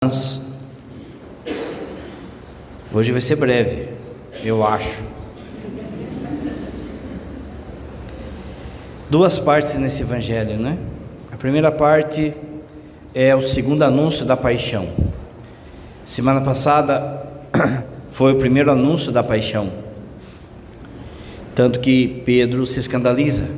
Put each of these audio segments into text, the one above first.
Mas hoje vai ser breve, eu acho. Duas partes nesse evangelho, né? A primeira parte é o segundo anúncio da paixão. Semana passada foi o primeiro anúncio da paixão, tanto que Pedro se escandaliza.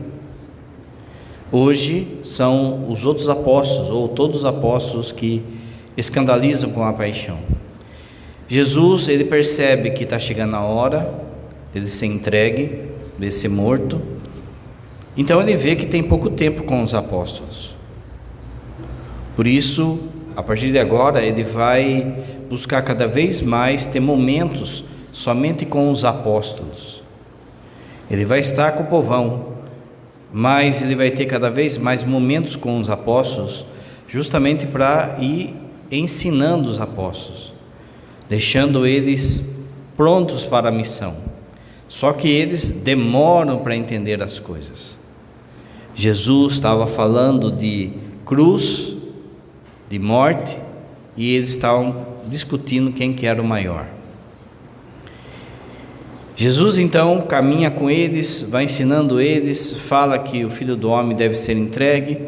Hoje são os outros apóstolos, ou todos os apóstolos, que escandalizam com a paixão. Jesus, ele percebe que está chegando a hora dele ser entregue, de ser morto. Então ele vê que tem pouco tempo com os apóstolos. Por isso, a partir de agora, ele vai buscar cada vez mais ter momentos somente com os apóstolos. Ele vai estar com o povão, mas ele vai ter cada vez mais momentos com os apóstolos, justamente para ir ensinando os apóstolos, deixando eles prontos para a missão. Só que eles demoram para entender as coisas. Jesus estava falando de cruz, de morte, e eles estavam discutindo quem que era o maior. Jesus então caminha com eles, vai ensinando eles, fala que o Filho do Homem deve ser entregue,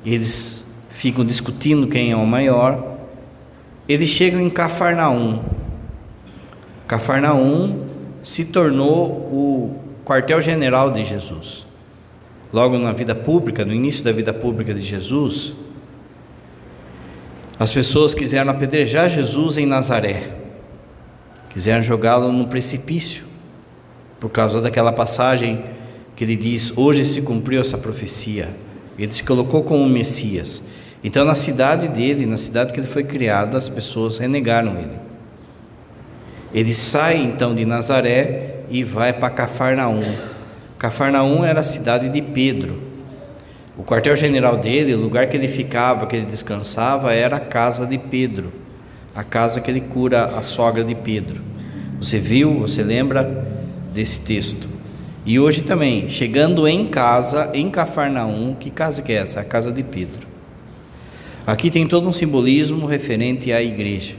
e eles ficam discutindo quem é o maior. Eles chegam em Cafarnaum. Cafarnaum se tornou o quartel-general de Jesus. Logo na vida pública, no início da vida pública de Jesus, as pessoas quiseram apedrejar Jesus em Nazaré, quiseram jogá-lo num precipício, por causa daquela passagem que ele diz: hoje se cumpriu essa profecia. Ele se colocou como Messias. Então, na cidade dele, na cidade que ele foi criado, as pessoas renegaram ele. Ele sai então de Nazaré e vai para Cafarnaum. Cafarnaum era a cidade de Pedro. O quartel-general dele, o lugar que ele ficava, que ele descansava, era a casa de Pedro, a casa que ele cura a sogra de Pedro. Você viu, você lembra desse texto? E hoje também, chegando em casa, em Cafarnaum, que casa que é essa? A casa de Pedro. Aqui tem todo um simbolismo referente à igreja.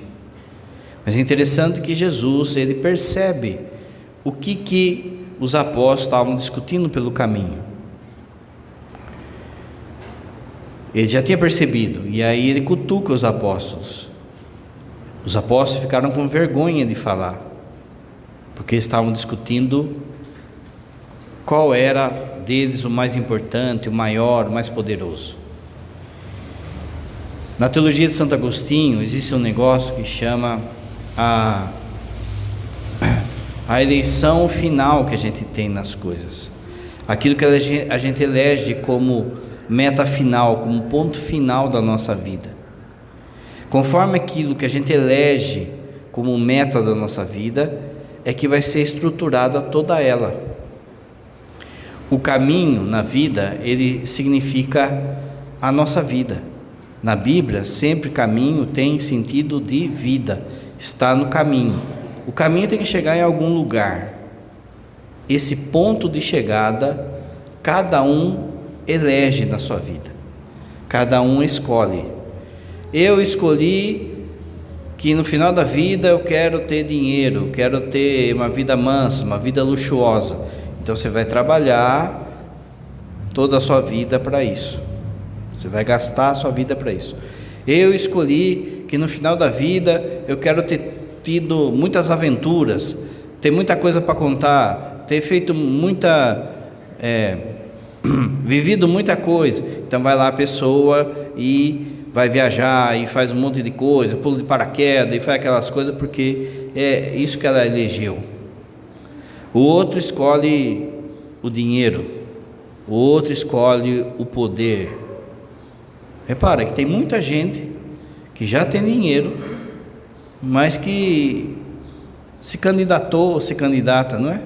Mas é interessante que Jesus, ele percebe o que os apóstolos estavam discutindo pelo caminho. Ele já tinha percebido, e aí ele cutuca os apóstolos. Os apóstolos ficaram com vergonha de falar, porque estavam discutindo qual era deles o mais importante, o maior, o mais poderoso. Na teologia de Santo Agostinho existe um negócio que chama a eleição final que a gente tem nas coisas, aquilo que a gente elege como meta final, como ponto final da nossa vida. Conforme aquilo que a gente elege como meta da nossa vida, é que vai ser estruturada toda ela. O caminho na vida, ele significa a nossa vida. Na Bíblia, sempre caminho tem sentido de vida, está no caminho. O caminho tem que chegar em algum lugar. Esse ponto de chegada, cada um elege na sua vida, cada um escolhe. Eu escolhi que no final da vida eu quero ter dinheiro, quero ter uma vida mansa, uma vida luxuosa. Então você vai trabalhar toda a sua vida para isso. Você vai gastar a sua vida para isso. Eu escolhi que no final da vida eu quero ter tido muitas aventuras, ter muita coisa para contar, ter feito vivido muita coisa. Então vai lá a pessoa e vai viajar e faz um monte de coisa, pula de paraquedas e faz aquelas coisas porque é isso que ela elegeu. O outro escolhe o dinheiro, o outro escolhe o poder. Repara que tem muita gente que já tem dinheiro, mas que se candidatou, se candidata, não é?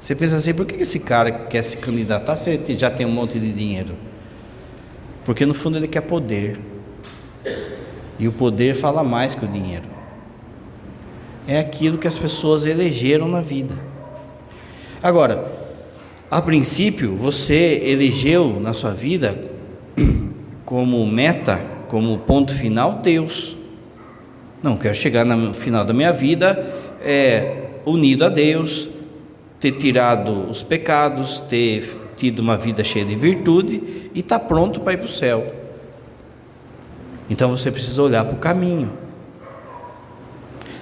Você pensa assim: por que esse cara quer se candidatar se ele já tem um monte de dinheiro? Porque no fundo ele quer poder, e o poder fala mais que o dinheiro. É aquilo que as pessoas elegeram na vida. Agora, a princípio, você elegeu na sua vida como meta, como ponto final, Deus. Não, quero chegar no final da minha vida unido a Deus, ter tirado os pecados, ter tido uma vida cheia de virtude e estar pronto para ir para o céu. Então você precisa olhar para o caminho.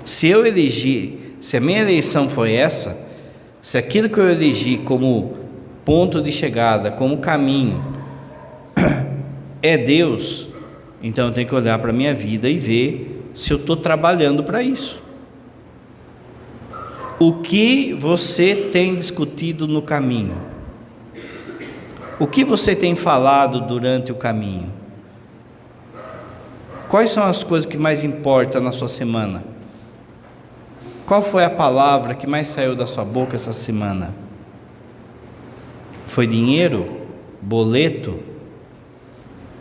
Se a minha eleição foi essa, se aquilo que eu elegi como ponto de chegada, como caminho, é Deus, então eu tenho que olhar para a minha vida e ver se eu estou trabalhando para isso. O que você tem discutido no caminho? O que você tem falado durante o caminho? Quais são as coisas que mais importam na sua semana? Qual foi a palavra que mais saiu da sua boca essa semana? Foi dinheiro? Boleto?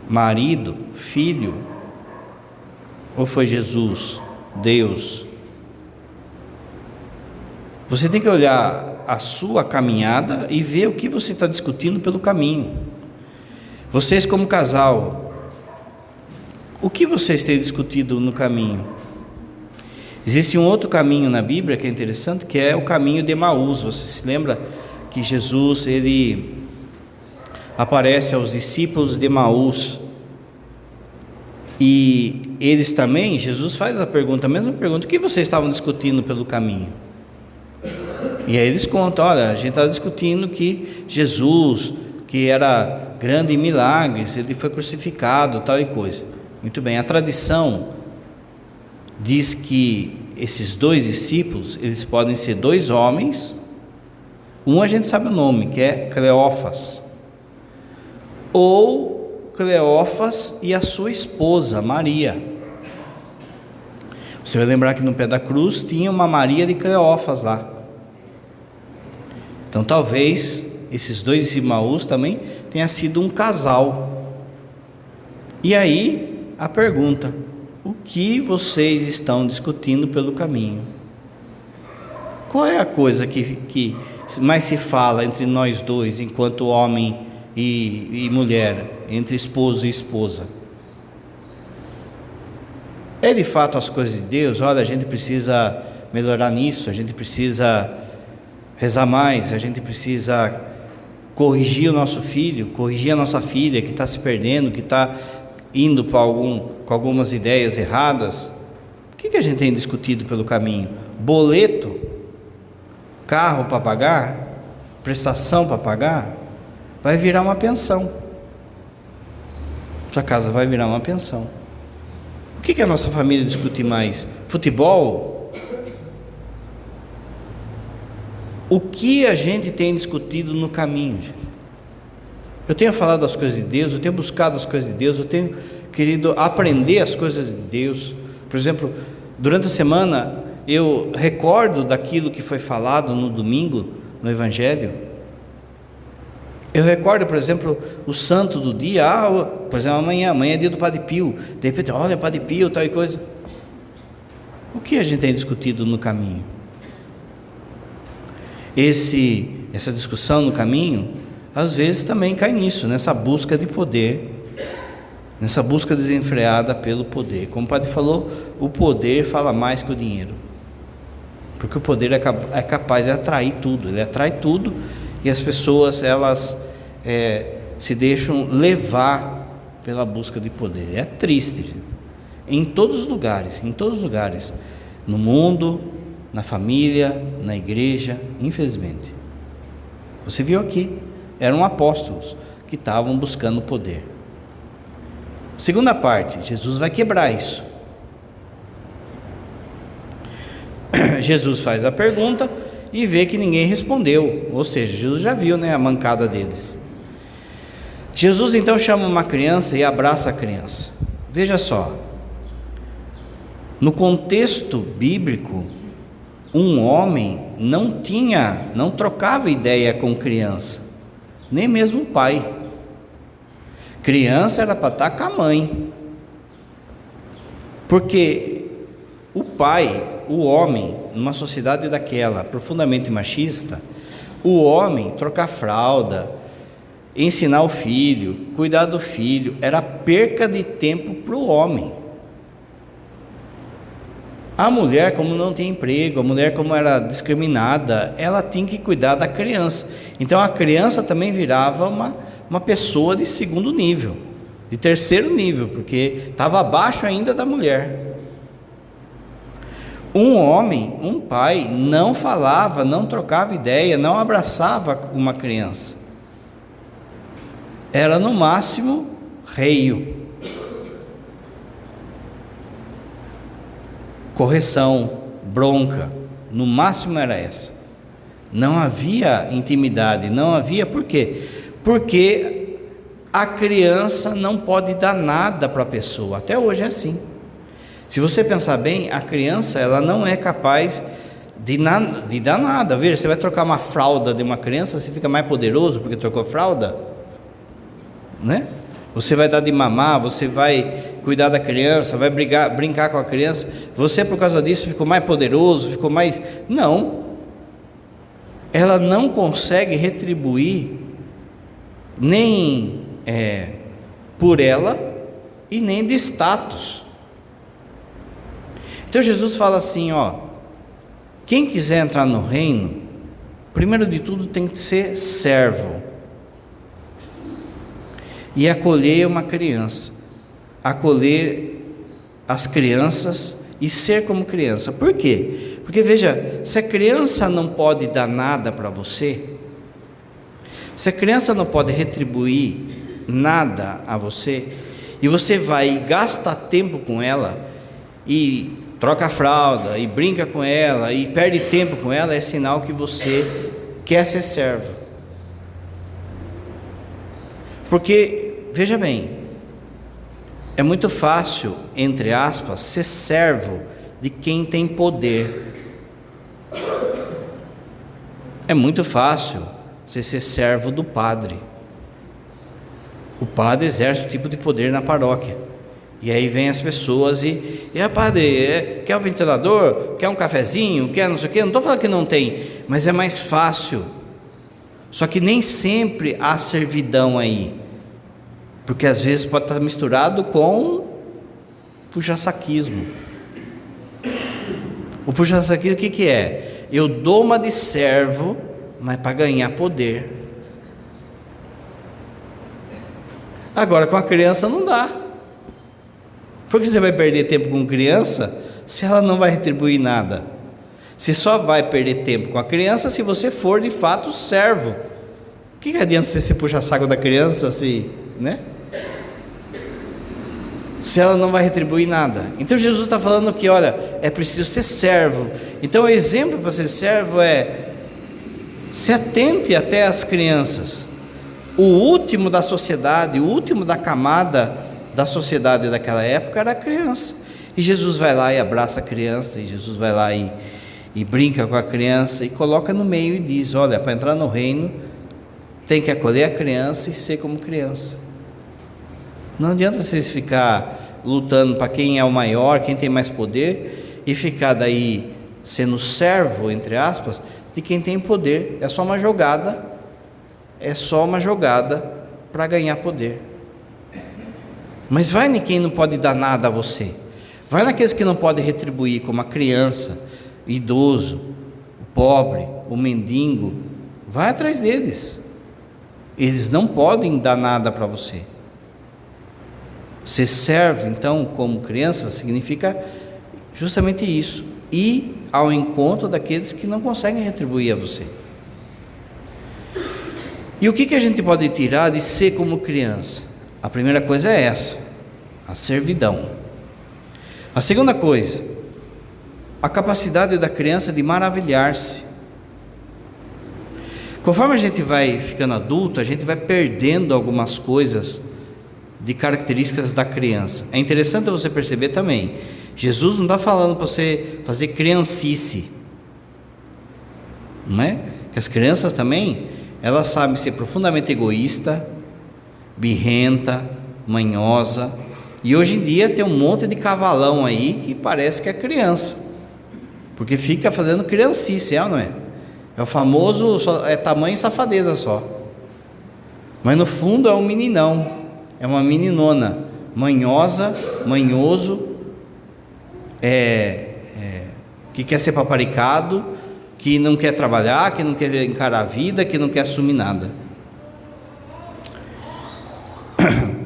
Marido? Filho? Ou foi Jesus? Deus? Você tem que olhar a sua caminhada e ver o que você está discutindo pelo caminho. Vocês como casal, o que vocês têm discutido no caminho? Existe um outro caminho na Bíblia que é interessante, que é o caminho de Emaús. Você se lembra que Jesus, ele aparece aos discípulos de Emaús, e eles também, Jesus faz a mesma pergunta, o que vocês estavam discutindo pelo caminho? E aí eles contam, olha, a gente estava discutindo que Jesus, que era grande em milagres, ele foi crucificado, tal e coisa. Muito bem, a tradição diz que esses dois discípulos, eles podem ser dois homens, um a gente sabe o nome, que é Cleófas, ou Cleófas e a sua esposa, Maria. Você vai lembrar que no pé da cruz tinha uma Maria de Cleófas lá. Então talvez esses dois irmãos também tenha sido um casal. E aí a pergunta: o que vocês estão discutindo pelo caminho? Qual é a coisa que mais se fala entre nós dois, enquanto homem e mulher, entre esposo e esposa? É de fato as coisas de Deus? Olha, a gente precisa melhorar nisso, a gente precisa rezar mais, a gente precisa corrigir o nosso filho, corrigir a nossa filha que está se perdendo, que está indo com algumas ideias erradas. O que a gente tem discutido pelo caminho? Boleto? Carro para pagar? Prestação para pagar? Vai virar uma pensão. Sua casa vai virar uma pensão. O que a nossa família discute mais? Futebol? O que a gente tem discutido no caminho, gente? Eu tenho falado das coisas de Deus, eu tenho buscado as coisas de Deus, eu tenho querido aprender as coisas de Deus. Por exemplo, durante a semana eu recordo daquilo que foi falado no domingo no Evangelho. Eu recordo, por exemplo, o santo do dia. Por exemplo, amanhã é dia do Padre Pio. De repente, olha, Padre Pio, tal e coisa. O que a gente tem discutido no caminho? Essa discussão no caminho, às vezes também cai nisso, nessa busca de poder, nessa busca desenfreada pelo poder. Como o padre falou, o poder fala mais que o dinheiro, porque o poder é capaz de atrair tudo, ele atrai tudo, e as pessoas, elas se deixam levar pela busca de poder. É triste, gente. Em todos os lugares, no mundo, na família, na igreja, infelizmente. Você viu aqui, eram apóstolos que estavam buscando poder. Segunda parte, Jesus vai quebrar isso. Jesus faz a pergunta e vê que ninguém respondeu, ou seja, Jesus já viu, a mancada deles. Jesus então chama uma criança e abraça a criança. Veja só, no contexto bíblico, um homem não trocava ideia com criança, nem mesmo o pai. Criança era para estar com a mãe, porque o pai, o homem, numa sociedade daquela profundamente machista, o homem trocar fralda, ensinar o filho, cuidar do filho, era perca de tempo para o homem. A mulher, como não tinha emprego, a mulher, como era discriminada, ela tinha que cuidar da criança. Então a criança também virava uma pessoa de segundo nível, de terceiro nível, porque estava abaixo ainda da mulher. Um homem, um pai, não falava, não trocava ideia, não abraçava uma criança. Era no máximo reio, correção, bronca, no máximo era essa. Não havia intimidade, não havia, por quê? Porque a criança não pode dar nada para a pessoa, até hoje é assim. Se você pensar bem, a criança, ela não é capaz de dar nada. Veja, você vai trocar uma fralda de uma criança, você fica mais poderoso porque trocou fralda, né? Você vai dar de mamar, você vai cuidar da criança, vai brincar com a criança, você por causa disso ficou mais poderoso, ficou mais... Não, ela não consegue retribuir nem por ela e nem de status. Então Jesus fala assim, quem quiser entrar no reino, primeiro de tudo tem que ser servo e acolher uma criança, acolher as crianças e ser como criança. Por quê? Porque veja, se a criança não pode dar nada para você, se a criança não pode retribuir nada a você, e você vai e gasta tempo com ela, e troca a fralda, e brinca com ela, e perde tempo com ela, é sinal que você quer ser servo. Porque, veja bem, é muito fácil, entre aspas, ser servo de quem tem poder. É muito fácil você ser servo do padre. O padre exerce o tipo de poder na paróquia. E aí vem as pessoas e padre, quer um ventilador? Quer um cafezinho? Quer não sei o quê? Não estou falando que não tem, mas é mais fácil. Só que nem sempre há servidão aí, porque às vezes pode estar misturado com puxa-saquismo. O puxa-saquismo o que é? Eu dou uma de servo, mas para ganhar poder. Agora com a criança não dá. Porque você vai perder tempo com criança se ela não vai retribuir nada? Você só vai perder tempo com a criança se você for de fato servo. O que adianta você se puxar saco da criança né? Se ela não vai retribuir nada? Então Jesus está falando que, olha, é preciso ser servo. Então o exemplo para ser servo é: se atente até as crianças. O último da sociedade, o último da camada da sociedade daquela época era a criança. E Jesus vai lá e abraça a criança, e Jesus vai lá e brinca com a criança, e coloca no meio e diz: olha, para entrar no reino tem que acolher a criança e ser como criança. Não adianta vocês ficar lutando para quem é o maior, quem tem mais poder, e ficar daí sendo servo, entre aspas, de quem tem poder. É só uma jogada para ganhar poder. Mas vai em quem não pode dar nada a você, vai naqueles que não podem retribuir, como a criança, o idoso, o pobre, o mendigo. Vai atrás deles. Eles não podem dar nada para você. Ser servo, então, como criança, significa justamente isso: ir ao encontro daqueles que não conseguem retribuir a você. E o que a gente pode tirar de ser como criança? A primeira coisa é essa, a servidão. A segunda coisa, a capacidade da criança de maravilhar-se. Conforme a gente vai ficando adulto, a gente vai perdendo algumas coisas de características da criança. É interessante você perceber também, Jesus não está falando para você fazer criancice, não é? Que as crianças também, elas sabem ser profundamente egoísta, birrenta, manhosa, e hoje em dia tem um monte de cavalão aí que parece que é criança, porque fica fazendo criancice, não é? É o famoso, é tamanho e safadeza só, mas no fundo é um meninão, é uma meninona, manhosa, manhoso, que quer ser paparicado, que não quer trabalhar, que não quer encarar a vida, que não quer assumir nada.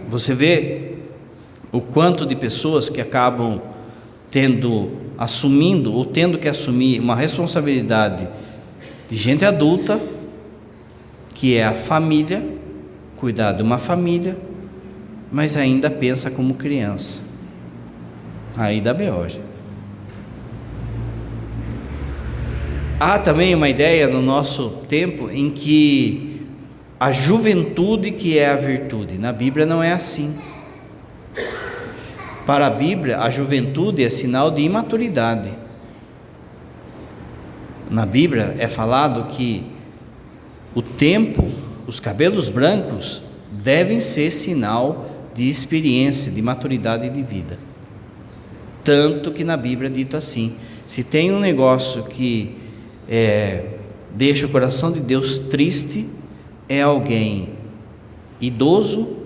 Você vê o quanto de pessoas que acabam assumindo ou tendo que assumir uma responsabilidade de gente adulta, que é a família, cuidar de uma família, mas ainda pensa como criança. Aí dá B.O. Há também uma ideia no nosso tempo em que a juventude que é a virtude. Na Bíblia não é assim. Para a Bíblia, a juventude é sinal de imaturidade. Na Bíblia é falado que o tempo, os cabelos brancos, devem ser sinal de experiência, de maturidade de vida. Tanto que na Bíblia é dito assim: se tem um negócio que deixa o coração de Deus triste, é alguém idoso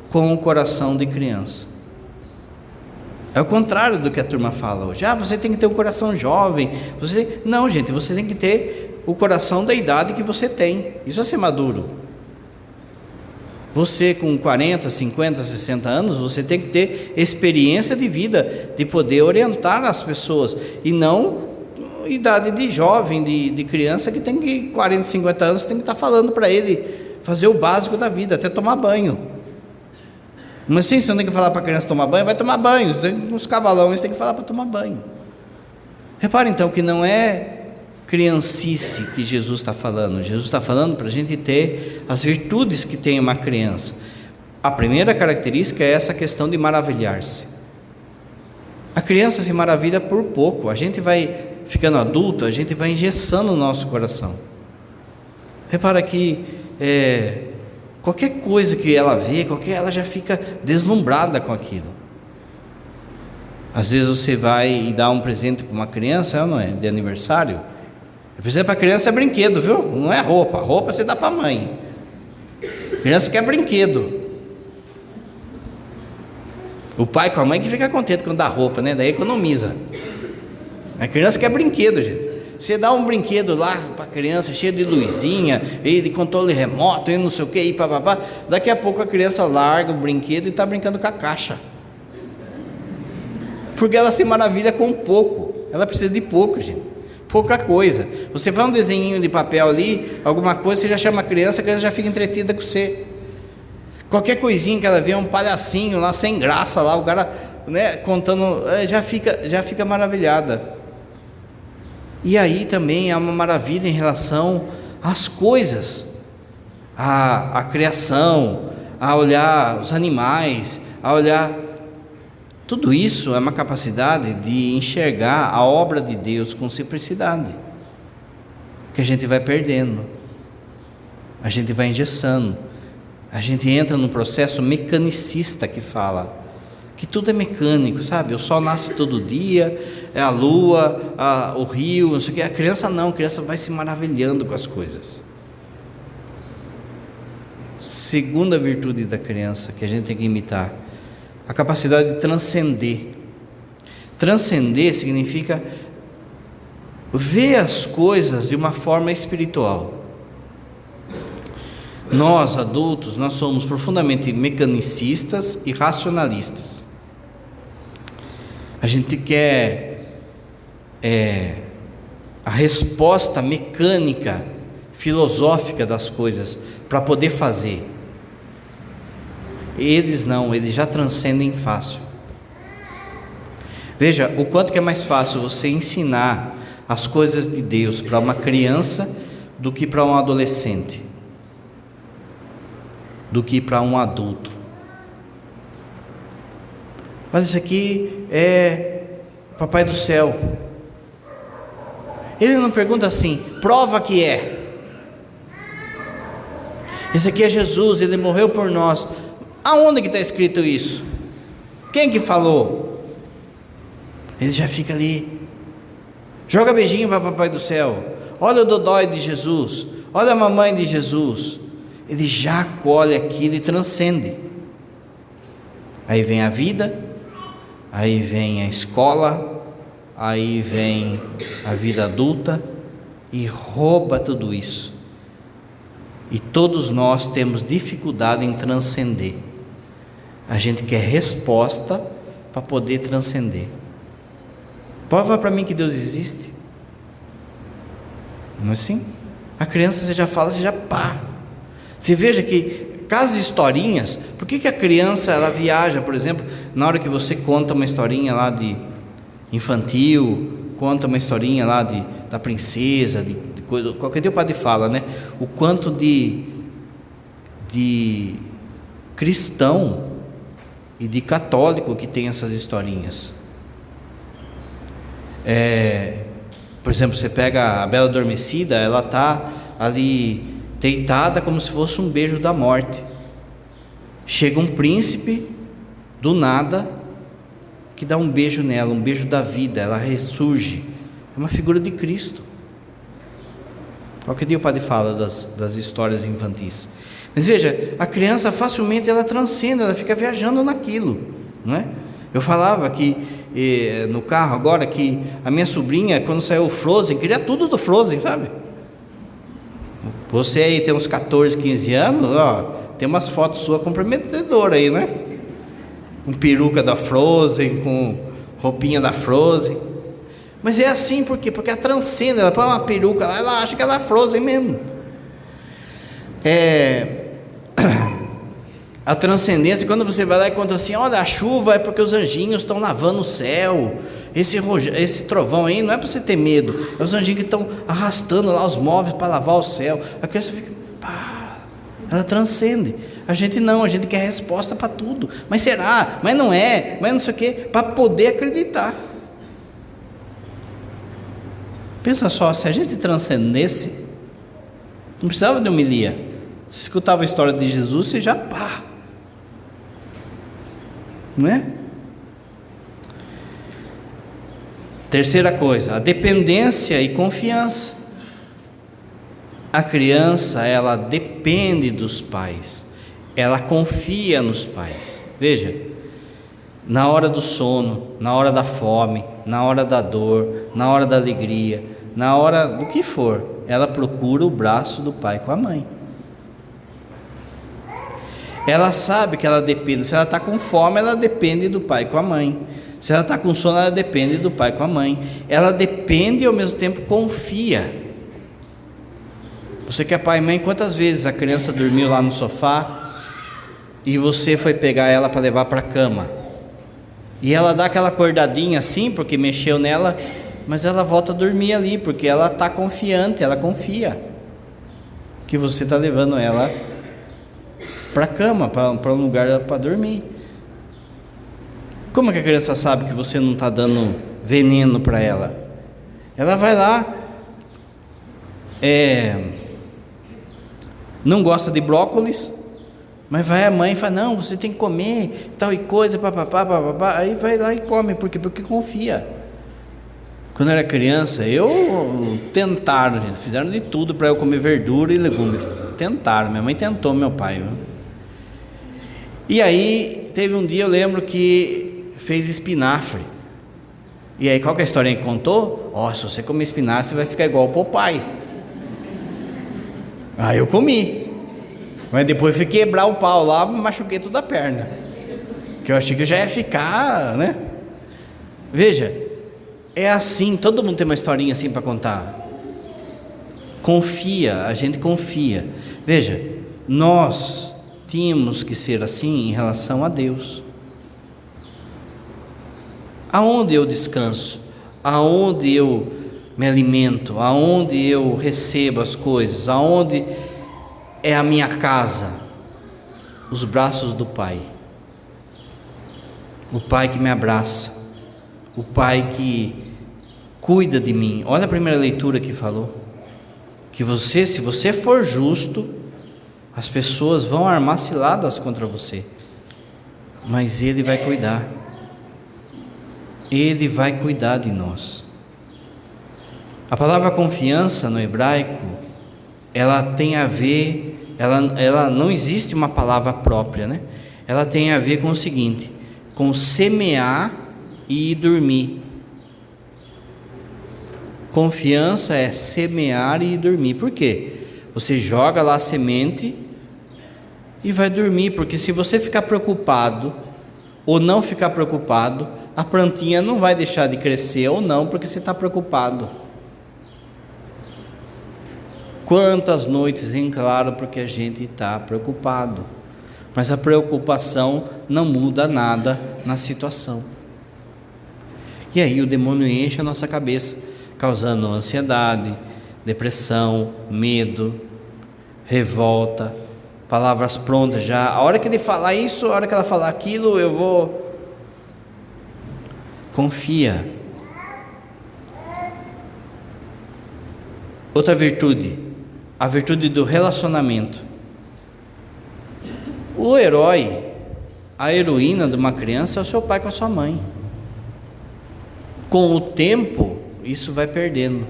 com o coração de criança. É o contrário do que a turma fala hoje. Você tem que ter um coração jovem. Não, gente, você tem que ter o coração da idade que você tem. Isso é ser maduro. Você com 40, 50, 60 anos, você tem que ter experiência de vida, de poder orientar as pessoas, e não idade de jovem, de criança que tem 40, 50 anos, você tem que estar falando para ele fazer o básico da vida, até tomar banho. Mas sim, você não tem que falar para a criança tomar banho, vai tomar banho. Nos cavalões tem que falar para tomar banho. Repare então que não é criancice que Jesus está falando. Jesus está falando para a gente ter as virtudes que tem uma criança. A primeira característica é essa questão de maravilhar-se. A criança se maravilha por pouco. A gente vai ficando adulto, a gente vai engessando o nosso coração. Repara que qualquer coisa que ela vê, ela já fica deslumbrada com aquilo. Às vezes você vai e dá um presente para uma criança, não é? De aniversário. O presente para a criança é brinquedo, viu? Não é roupa. Roupa você dá para a mãe. A criança quer brinquedo. O pai com a mãe que fica contente quando dá roupa, né? Daí economiza. A criança quer brinquedo, gente. Você dá um brinquedo lá para a criança, cheio de luzinha, e de controle remoto, e não sei o que, e papapá. Daqui a pouco a criança larga o brinquedo e está brincando com a caixa. Porque ela se maravilha com pouco. Ela precisa de pouco, gente. Pouca coisa. Você faz um desenhinho de papel ali, alguma coisa, você já chama a criança já fica entretida com você. Qualquer coisinha que ela vê, um palhacinho lá, sem graça lá, o cara, né, contando, já fica maravilhada. E aí também há uma maravilha em relação às coisas, à criação, a olhar os animais, a olhar. Tudo isso é uma capacidade de enxergar a obra de Deus com simplicidade, que a gente vai perdendo, a gente vai engessando, a gente entra num processo mecanicista que fala que tudo é mecânico, sabe? O sol nasce todo dia, é a lua, o rio, não sei o que. A criança não, a criança vai se maravilhando com as coisas. Segunda virtude da criança que a gente tem que imitar, a capacidade de transcender. Transcender significa ver as coisas de uma forma espiritual. Nós, adultos, nós somos profundamente mecanicistas e racionalistas. A gente quer a resposta mecânica, filosófica das coisas, para poder fazer. Eles não, eles já transcendem fácil. Veja o quanto que é mais fácil você ensinar as coisas de Deus para uma criança do que para um adolescente, do que para um adulto. Olha, isso aqui é Papai do Céu. Ele não pergunta assim, prova que é. Esse aqui é Jesus, ele morreu por nós. Aonde que está escrito isso? Quem que falou? Ele já fica ali, joga beijinho para Papai do Céu. Olha o dodói de Jesus, olha a mamãe de Jesus. Ele já acolhe aquilo e transcende. Aí vem a vida, aí vem a escola, aí vem a vida adulta e rouba tudo isso. E todos nós temos dificuldade em transcender. A gente quer resposta para poder transcender. Prova para mim que Deus existe. Não é assim? A criança você já fala, você já pá. Você veja que aquelas historinhas, por que a criança ela viaja, por exemplo, na hora que você conta uma historinha lá de infantil, conta uma historinha lá da princesa, de coisa, qualquer dia o padre fala, né? O quanto de cristão e de católico que tem essas historinhas. Por exemplo, você pega a Bela Adormecida, ela está ali deitada como se fosse um beijo da morte. Chega um príncipe do nada que dá um beijo nela, um beijo da vida, ela ressurge. É uma figura de Cristo. Qualquer dia o padre fala das histórias infantis. Mas veja, a criança facilmente ela transcende, ela fica viajando naquilo, não é? Eu falava que no carro agora que a minha sobrinha, quando saiu o Frozen, queria tudo do Frozen, sabe? Você aí tem uns 14, 15 anos, ó, tem umas fotos suas comprometedoras aí, né? Com peruca da Frozen, com roupinha da Frozen. Mas é assim, por quê? Porque ela transcende, ela põe uma peruca lá, ela acha que ela é Frozen mesmo. A transcendência, quando você vai lá e conta assim, olha, a chuva é porque os anjinhos estão lavando o céu, esse trovão aí não é para você ter medo, é os anjinhos que estão arrastando lá os móveis para lavar o céu. A criança fica, pá, ela transcende. A gente não, a gente quer resposta para tudo. Mas será? Mas não é? Mas não sei o quê, para poder acreditar. Pensa só, se a gente transcendesse, não precisava de homilia. Você escutava a história de Jesus, você já pá, não é? Terceira coisa, a dependência e confiança. A criança, ela depende dos pais, ela confia nos pais. Veja, na hora do sono, na hora da fome, na hora da dor, na hora da alegria, na hora do que for, ela procura o braço do pai com a mãe. Ela sabe que ela depende, se ela está com fome, ela depende do pai com a mãe. Se ela está com sono, ela depende do pai com a mãe. Ela depende e ao mesmo tempo confia. Você que é pai e mãe, quantas vezes a criança dormiu lá no sofá e você foi pegar ela para levar para a cama? E ela dá aquela acordadinha assim, porque mexeu nela, mas ela volta a dormir ali, porque ela está confiante, ela confia que você está levando ela para a cama, para um lugar para dormir. Como é que a criança sabe que você não está dando veneno para ela? Ela vai lá, não gosta de brócolis, mas vai a mãe e fala, não, você tem que comer, tal e coisa, papapá, papapá. Aí vai lá e come, por quê? Porque confia. Quando eu era criança, tentaram, gente, fizeram de tudo para eu comer verdura e legumes. Tentaram, minha mãe tentou, meu pai, viu? E aí, teve um dia, eu lembro que fez espinafre. E aí, qual que é a história que contou? Se você comer espinafre, você vai ficar igual o Popeye. Aí eu comi. Mas depois fui quebrar o pau lá, me machuquei toda a perna. Que eu achei que eu já ia ficar, né? Veja, é assim, todo mundo tem uma historinha assim para contar. Confia, a gente confia. Veja, nós tínhamos que ser assim em relação a Deus. Aonde eu descanso? Aonde eu me alimento? Aonde eu recebo as coisas? Aonde é a minha casa? Os braços do Pai. O Pai que me abraça. O Pai que cuida de mim. Olha a primeira leitura que falou. Que você, se você for justo, as pessoas vão armar ciladas contra você, mas Ele vai cuidar. Ele vai cuidar de nós. A palavra confiança no hebraico, ela tem a ver, ela não existe uma palavra própria, né? Ela tem a ver com o seguinte, com semear e dormir. Confiança é semear e dormir. Por quê? Você joga lá a semente e vai dormir, porque se você ficar preocupado ou não ficar preocupado, a plantinha não vai deixar de crescer ou não, porque você está preocupado. Quantas noites em claro porque a gente está preocupado, mas a preocupação não muda nada na situação. E aí o demônio enche a nossa cabeça, causando ansiedade, depressão, medo, revolta, palavras prontas já. A hora que ele falar isso, a hora que ela falar aquilo, eu vou. Confia. Outra virtude, a virtude do relacionamento. O herói, a heroína de uma criança é o seu pai com a sua mãe. Com o tempo, isso vai perdendo.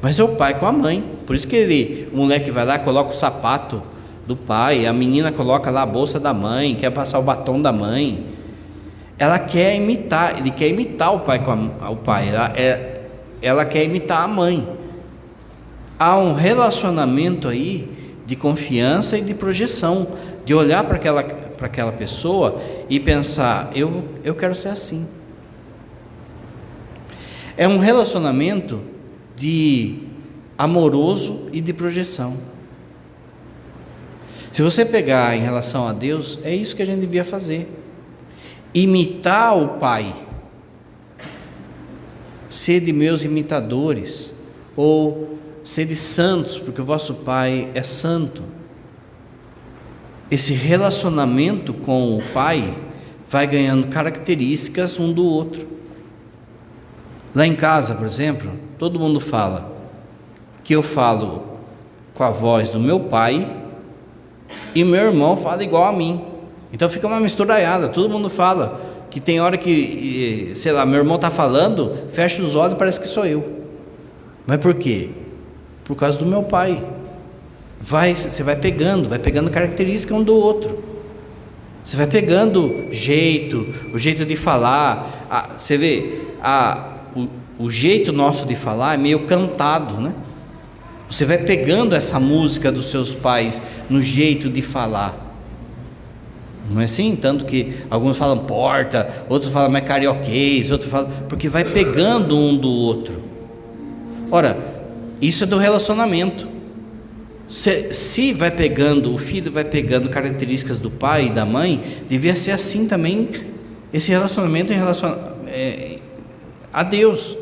Mas é o pai com a mãe. Por isso que o moleque vai lá, coloca o sapato do pai, a menina coloca lá a bolsa da mãe, quer passar o batom da mãe. Ela quer imitar, ele quer imitar o pai o pai. Ela quer imitar a mãe. Há um relacionamento aí de confiança e de projeção, de olhar para aquela pessoa e pensar, eu quero ser assim. É um relacionamento de amoroso e de projeção. Se você pegar em relação a Deus, é isso que a gente devia fazer: imitar o Pai. Sede meus imitadores, ou sede santos, porque o vosso Pai é santo. Esse relacionamento com o Pai vai ganhando características um do outro. Lá em casa, por exemplo, todo mundo fala que eu falo com a voz do meu pai e meu irmão fala igual a mim. Então fica uma misturaiada. Todo mundo fala que tem hora que, sei lá, meu irmão está falando, fecha os olhos e parece que sou eu. Mas por quê? Por causa do meu pai. Você vai pegando característica um do outro. Você vai pegando o jeito de falar. Você vê, o jeito nosso de falar é meio cantado, né? Você vai pegando essa música dos seus pais no jeito de falar. Não é assim? Tanto que alguns falam porta, outros falam mais carioquês, outros falam, porque vai pegando um do outro. Ora, isso é do relacionamento. Se vai pegando, o filho vai pegando características do pai e da mãe, devia ser assim também esse relacionamento em relação a Deus.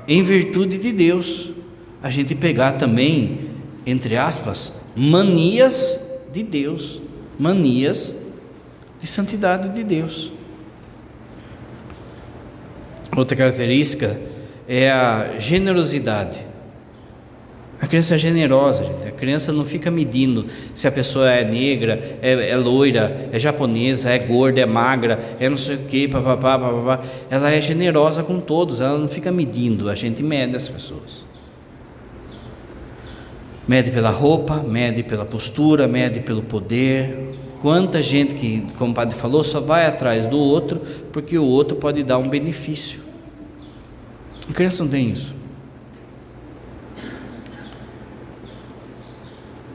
Em virtude de Deus, a gente pegar também, entre aspas, manias de Deus, manias de santidade de Deus. Outra característica é a generosidade. A criança é generosa, gente. A criança não fica medindo se a pessoa é negra, é loira, é japonesa, é gorda, é magra, é não sei o que, papapá, papapá. Ela é generosa com todos, ela não fica medindo, a gente mede as pessoas. Mede pela roupa, mede pela postura, mede pelo poder. Quanta gente que, como o padre falou, só vai atrás do outro porque o outro pode dar um benefício. A criança não tem isso.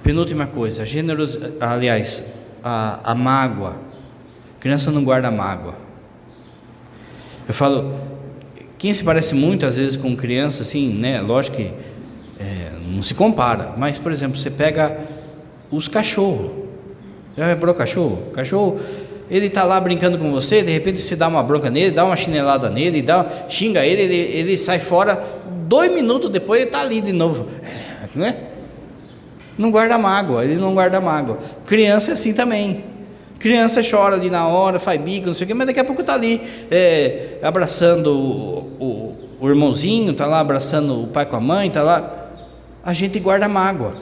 Penúltima coisa, a mágoa. A criança não guarda mágoa. Eu falo, quem se parece muito às vezes com criança, assim, né? Lógico que não se compara, mas, por exemplo, você pega os cachorros. Já reparou cachorro? O cachorro, ele está lá brincando com você, de repente você dá uma bronca nele, dá uma chinelada nele, xinga ele sai fora, 2 minutos depois ele está ali de novo, né? Não guarda mágoa, ele não guarda mágoa. Criança é assim também. Criança chora ali na hora, faz bico, não sei o quê, mas daqui a pouco está ali abraçando o irmãozinho, está lá abraçando o pai com a mãe, está lá. A gente guarda mágoa.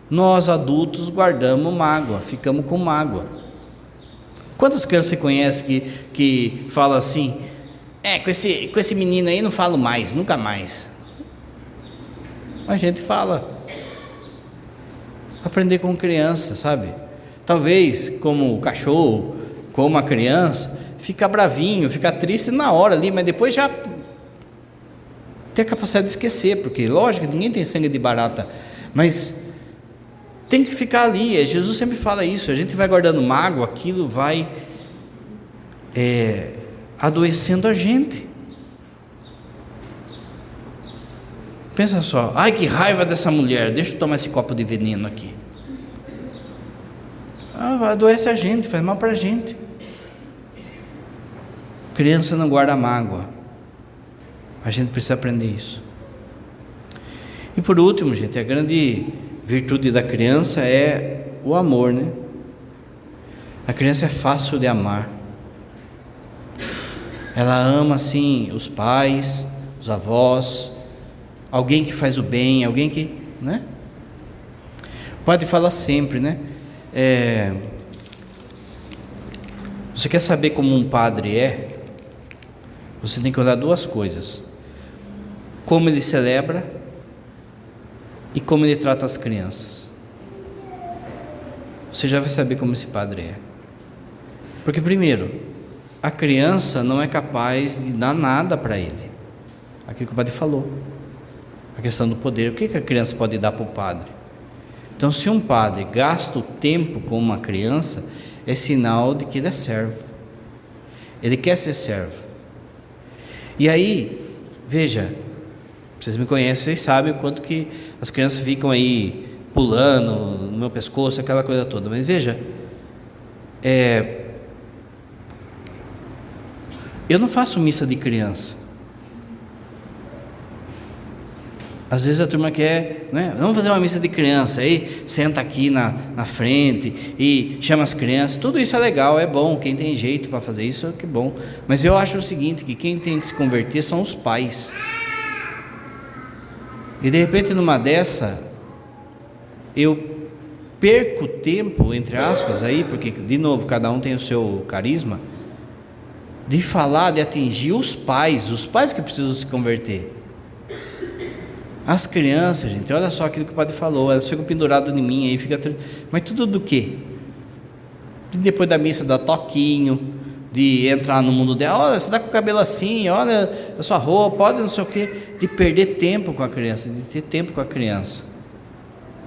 Nós adultos guardamos mágoa, ficamos com mágoa. Quantas crianças você conhece que falam assim, com esse menino aí não falo mais, nunca mais. A gente fala. Aprender com criança, sabe? Talvez, como o cachorro, como a criança, fica bravinho, fica triste na hora ali, mas depois já tem a capacidade de esquecer, porque lógico, ninguém tem sangue de barata, mas tem que ficar ali. Jesus sempre fala isso, a gente vai guardando mágoa, aquilo vai adoecendo a gente. Pensa só, ai que raiva dessa mulher, deixa eu tomar esse copo de veneno aqui. Adoece a gente, faz mal para a gente. Criança não guarda mágoa. A gente precisa aprender isso. E por último, gente, a grande virtude da criança é o amor, né? A criança é fácil de amar. Ela ama assim os pais, os avós, alguém que faz o bem, alguém que, né? O padre fala sempre, né? Você quer saber como um padre é? Você tem que olhar duas coisas: como ele celebra e como ele trata as crianças. Você já vai saber como esse padre é. Porque primeiro, a criança não é capaz de dar nada para ele. Aquilo que o padre falou, a questão do poder. O que a criança pode dar para o padre? Então, se um padre gasta o tempo com uma criança, é sinal de que ele é servo. Ele quer ser servo. E aí, veja, vocês me conhecem, vocês sabem o quanto que as crianças ficam aí pulando no meu pescoço, aquela coisa toda. Mas veja, eu não faço missa de criança. Às vezes a turma quer, né? Vamos fazer uma missa de criança, aí senta aqui na frente e chama as crianças. Tudo isso é legal, é bom, quem tem jeito para fazer isso, que bom. Mas eu acho o seguinte, que quem tem que se converter são os pais. E de repente numa dessa, eu perco tempo, entre aspas, aí, porque de novo, cada um tem o seu carisma, de falar, de atingir os pais que precisam se converter. As crianças, gente, olha só aquilo que o padre falou, elas ficam penduradas em mim, aí mas tudo do quê? Depois da missa dá toquinho, de entrar no mundo dela, olha, você está com o cabelo assim, olha a sua roupa, olha não sei o quê, de perder tempo com a criança, de ter tempo com a criança,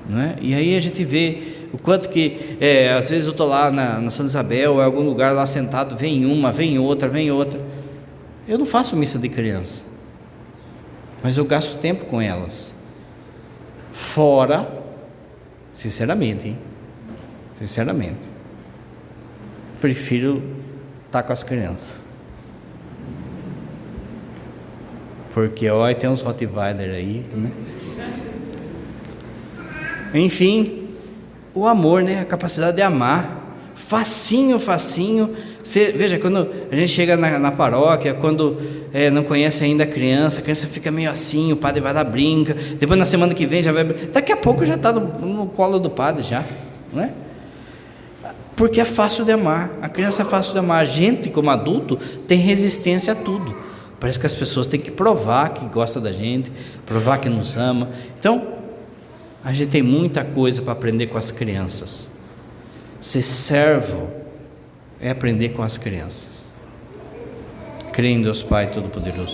não é? E aí a gente vê o quanto que, às vezes eu estou lá na Santa Isabel, em algum lugar lá sentado, vem uma, vem outra, eu não faço missa de criança, mas eu gasto tempo com elas, fora, sinceramente, prefiro estar com as crianças, porque olha, tem uns Rottweiler aí, né? Enfim, o amor, né? A capacidade de amar, facinho, veja, quando a gente chega na paróquia, quando não conhece ainda a criança fica meio assim, o padre vai lá, brinca, depois na semana que vem já vai, daqui a pouco já está no colo do padre já, não é? Porque é fácil de amar, a criança é fácil de amar, a gente como adulto tem resistência a tudo, parece que as pessoas têm que provar que gostam da gente, provar que nos ama. Então, a gente tem muita coisa para aprender com as crianças. Ser servo é aprender com as crianças. Creio em Deus Pai Todo-Poderoso,